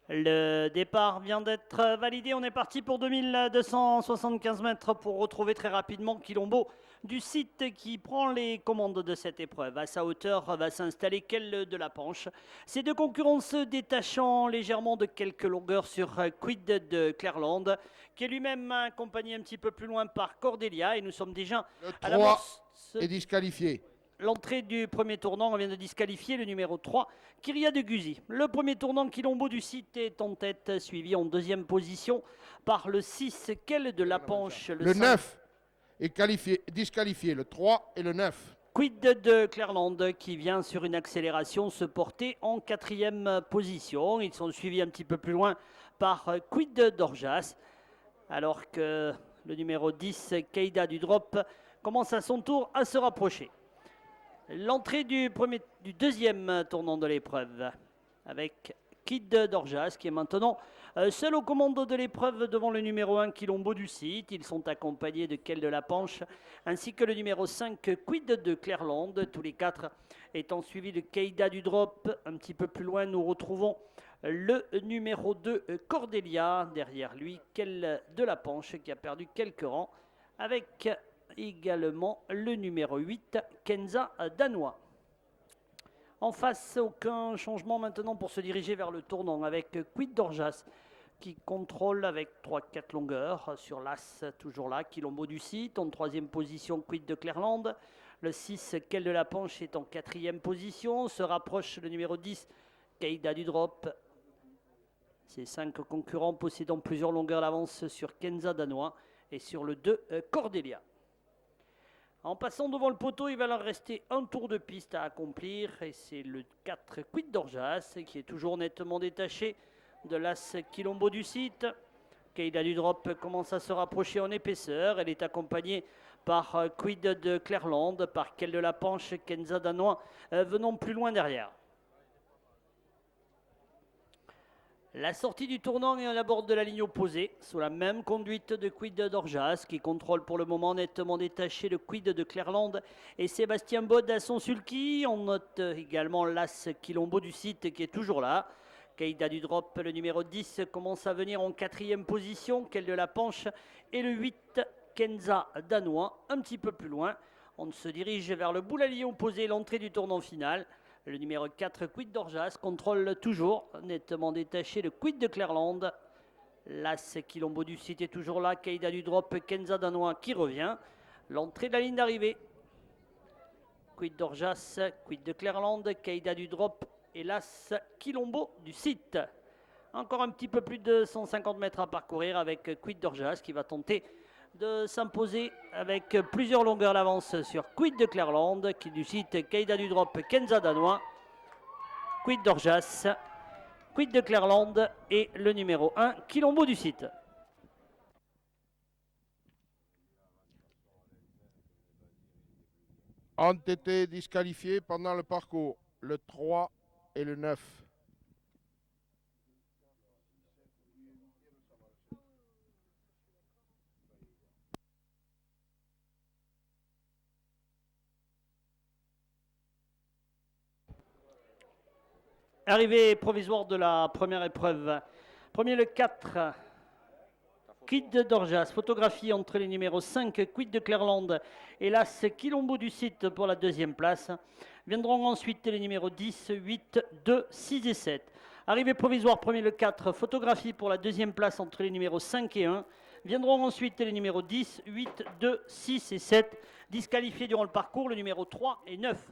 Le départ vient d'être validé. On est parti pour 2275 mètres pour retrouver très rapidement Quilombo du site qui prend les commandes de cette épreuve. À sa hauteur va s'installer Quelle de la Panche. Ces deux concurrents se détachant légèrement de quelques longueurs sur Quid de Clairland, qui est lui-même accompagné un petit peu plus loin par Cordelia. Et nous sommes déjà à la l'amorce est disqualifié. L'entrée du premier tournant, on vient de disqualifier le numéro 3, Kyria de Guzy. Le premier tournant, Quilombo du site est en tête, suivi en deuxième position par le 6, Quelle de la Panche. Le 9 est disqualifié, le 3 et le 9. Quid de Clairland qui vient sur une accélération se porter en quatrième position. Ils sont suivis un petit peu plus loin par Quid d'Orjas, alors que le numéro 10, Keida du Drop, commence à son tour à se rapprocher. L'entrée du deuxième tournant de l'épreuve avec Kid d'Orjas qui est maintenant seul aux commandes de l'épreuve devant le numéro 1 Quilombo du site. Ils sont accompagnés de Quelle de la Panche ainsi que le numéro 5 Quid de Clairland, tous les quatre étant suivis de Keida du Drop. Un petit peu plus loin nous retrouvons le numéro 2 Cordelia, derrière lui Quelle de la Panche qui a perdu quelques rangs avec également le numéro 8, Kenza Danois. En face, aucun changement maintenant pour se diriger vers le tournant avec Quid d'Orjas qui contrôle avec 3-4 longueurs sur l'As, toujours là, Quilombo du site. En troisième position, Quid de Clairland. Le 6, Quelle de la Panche est en quatrième position. Se rapproche le numéro 10, Keida du Drop. Ces 5 concurrents possédant plusieurs longueurs d'avance sur Kenza Danois et sur le 2, Cordelia. En passant devant le poteau, il va leur rester un tour de piste à accomplir. Et c'est le 4 Quid d'Orjas qui est toujours nettement détaché de l'As Quilombo du site. Keida du Drop commence à se rapprocher en épaisseur. Elle est accompagnée par Quid de Clairland, par Quelle de la Panche, Kenza Danois venant plus loin derrière. La sortie du tournant est à la bord de la ligne opposée, sous la même conduite de Quid d'Orjas, qui contrôle pour le moment nettement détaché le Quid de Clairland et Sébastien Bod à son sulky. On note également l'As Quilombo du site qui est toujours là. Keida du Drop, le numéro 10, commence à venir en quatrième position. Quelle de la Panche et le 8, Kenza Danois, un petit peu plus loin. On se dirige vers le bout de la ligne opposée, l'entrée du tournant final. Le numéro 4, Quid d'Orjas, contrôle toujours, nettement détaché le Quid de Clairland. L'As Quilombo du site est toujours là. Keida du Drop, Kenza Danois qui revient. L'entrée de la ligne d'arrivée. Quid d'Orjas, Quid de Clairland, Keida du Drop et l'As Quilombo du site. Encore un petit peu plus de 150 mètres à parcourir avec Quid d'Orjas qui va tenter de s'imposer avec plusieurs longueurs d'avance sur Quid de Clairland, qui du site Keida du Drop, Kenza Danois, Quid d'Orjas, Quid de Clairland et le numéro 1, Quilombo du site. Ont été disqualifiés pendant le parcours, le 3 et le 9. Arrivée provisoire de la première épreuve. Premier le 4, Quid d'Orjas, photographie entre les numéros 5, Quid de Clairland et l'As Quilombo du site pour la deuxième place. Viendront ensuite les numéros 10, 8, 2, 6 et 7. Arrivée provisoire, premier le 4, photographie pour la deuxième place entre les numéros 5 et 1. Viendront ensuite les numéros 10, 8, 2, 6 et 7. Disqualifiés durant le parcours, le numéro 3 et 9.